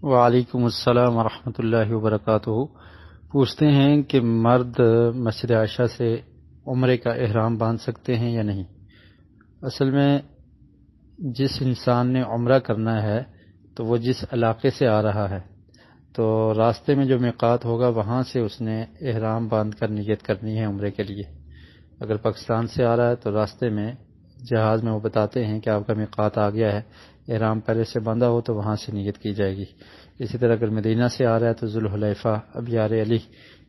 وعلیکم السلام ورحمۃ اللہ وبرکاتہ۔ پوچھتے ہیں کہ مرد مسجد عائشہ سے عمرے کا احرام باندھ سکتے ہیں یا نہیں۔ اصل میں جس انسان نے عمرہ کرنا ہے تو وہ جس علاقے سے آ رہا ہے تو راستے میں جو میقات ہوگا وہاں سے اس نے احرام باندھ کر نیت کرنی ہے عمرے کے لیے۔ اگر پاکستان سے آ رہا ہے تو راستے میں جہاز میں وہ بتاتے ہیں کہ آپ کا میقات آ گیا ہے، احرام پہلے سے باندھا ہو تو وہاں سے نیت کی جائے گی۔ اسی طرح اگر مدینہ سے آ رہا ہے تو ذوالحلیفہ ابیار علی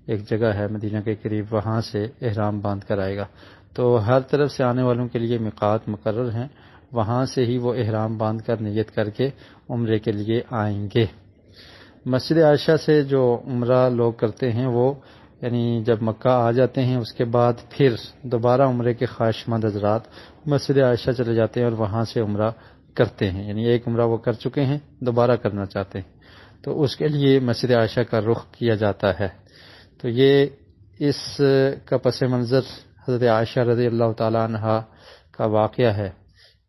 ایک جگہ ہے مدینہ کے قریب، وہاں سے احرام باندھ کر آئے گا۔ تو ہر طرف سے آنے والوں کے لیے میقات مقرر ہیں، وہاں سے ہی وہ احرام باندھ کر نیت کر کے عمرے کے لیے آئیں گے۔ مسجد عائشہ سے جو عمرہ لوگ کرتے ہیں وہ یعنی جب مکہ آ جاتے ہیں اس کے بعد پھر دوبارہ عمرے کے خواہش مند حضرات مسجد عائشہ چلے جاتے ہیں اور وہاں سے عمرہ کرتے ہیں، یعنی ایک عمرہ وہ کر چکے ہیں دوبارہ کرنا چاہتے ہیں تو اس کے لیے مسجد عائشہ کا رخ کیا جاتا ہے۔ تو یہ اس کا پس منظر حضرت عائشہ رضی اللہ تعالی عنہا کا واقعہ ہے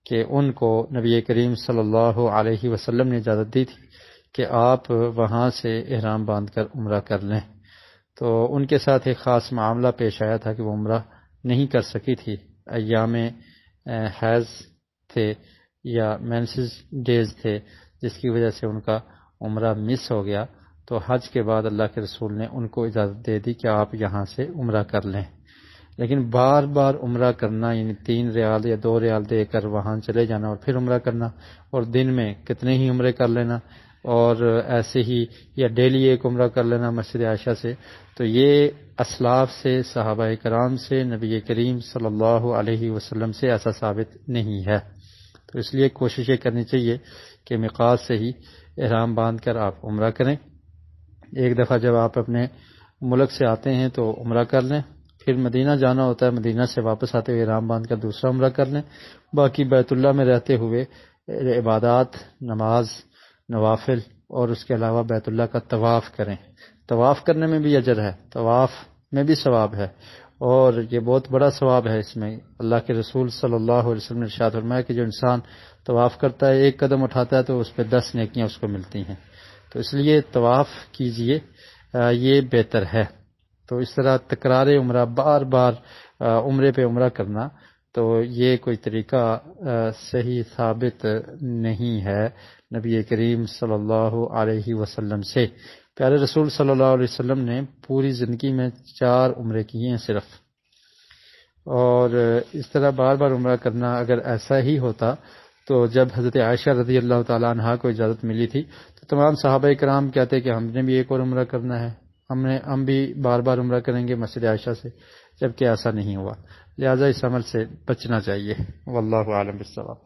کہ ان کو نبی کریم صلی اللہ علیہ وسلم نے اجازت دی تھی کہ آپ وہاں سے احرام باندھ کر عمرہ کر لیں۔ تو ان کے ساتھ ایک خاص معاملہ پیش آیا تھا کہ وہ عمرہ نہیں کر سکی تھی، ایام حیض تھے یا مینسز ڈیز تھے جس کی وجہ سے ان کا عمرہ مس ہو گیا۔ تو حج کے بعد اللہ کے رسول نے ان کو اجازت دے دی کہ آپ یہاں سے عمرہ کر لیں، لیکن بار بار عمرہ کرنا یعنی 3 ریال یا 2 ریال دے کر وہاں چلے جانا اور پھر عمرہ کرنا اور دن میں کتنے ہی عمرے کر لینا اور ایسے ہی یا ڈیلی ایک عمرہ کر لینا مسجد عائشہ سے، تو یہ اسلاف سے صحابہ کرام سے نبی کریم صلی اللہ علیہ وسلم سے ایسا ثابت نہیں ہے۔ تو اس لیے کوشش یہ کرنی چاہیے کہ میقات سے ہی احرام باندھ کر آپ عمرہ کریں۔ ایک دفعہ جب آپ اپنے ملک سے آتے ہیں تو عمرہ کر لیں، پھر مدینہ جانا ہوتا ہے مدینہ سے واپس آتے ہوئے احرام باندھ کر دوسرا عمرہ کر لیں، باقی بیت اللہ میں رہتے ہوئے عبادات، نماز، نوافل اور اس کے علاوہ بیت اللہ کا طواف کریں۔ طواف کرنے میں بھی اجر ہے، طواف میں بھی ثواب ہے اور یہ بہت بڑا ثواب ہے اس میں۔ اللہ کے رسول صلی اللہ علیہ وسلم نے ارشاد فرمایا کہ جو انسان طواف کرتا ہے ایک قدم اٹھاتا ہے تو اس پہ 10 نیکیاں اس کو ملتی ہیں، تو اس لیے طواف کیجئے، یہ بہتر ہے۔ تو اس طرح تکرار عمرہ بار بار عمرے پہ عمرہ کرنا تو یہ کوئی طریقہ صحیح ثابت نہیں ہے نبی کریم صلی اللہ علیہ وسلم سے۔ پیارے رسول صلی اللہ علیہ وسلم نے پوری زندگی میں 4 عمرے کیے ہیں صرف، اور اس طرح بار بار عمرہ کرنا اگر ایسا ہی ہوتا تو جب حضرت عائشہ رضی اللہ تعالیٰ عنہا کو اجازت ملی تھی تو تمام صحابہ کرام کہتے کہ ہم نے بھی ایک اور عمرہ کرنا ہے، ہم بھی بار بار عمرہ کریں گے مسجد عائشہ سے، جبکہ ایسا نہیں ہوا۔ لہذا اس عمل سے بچنا چاہیے۔ واللہ اعلم بالصواب۔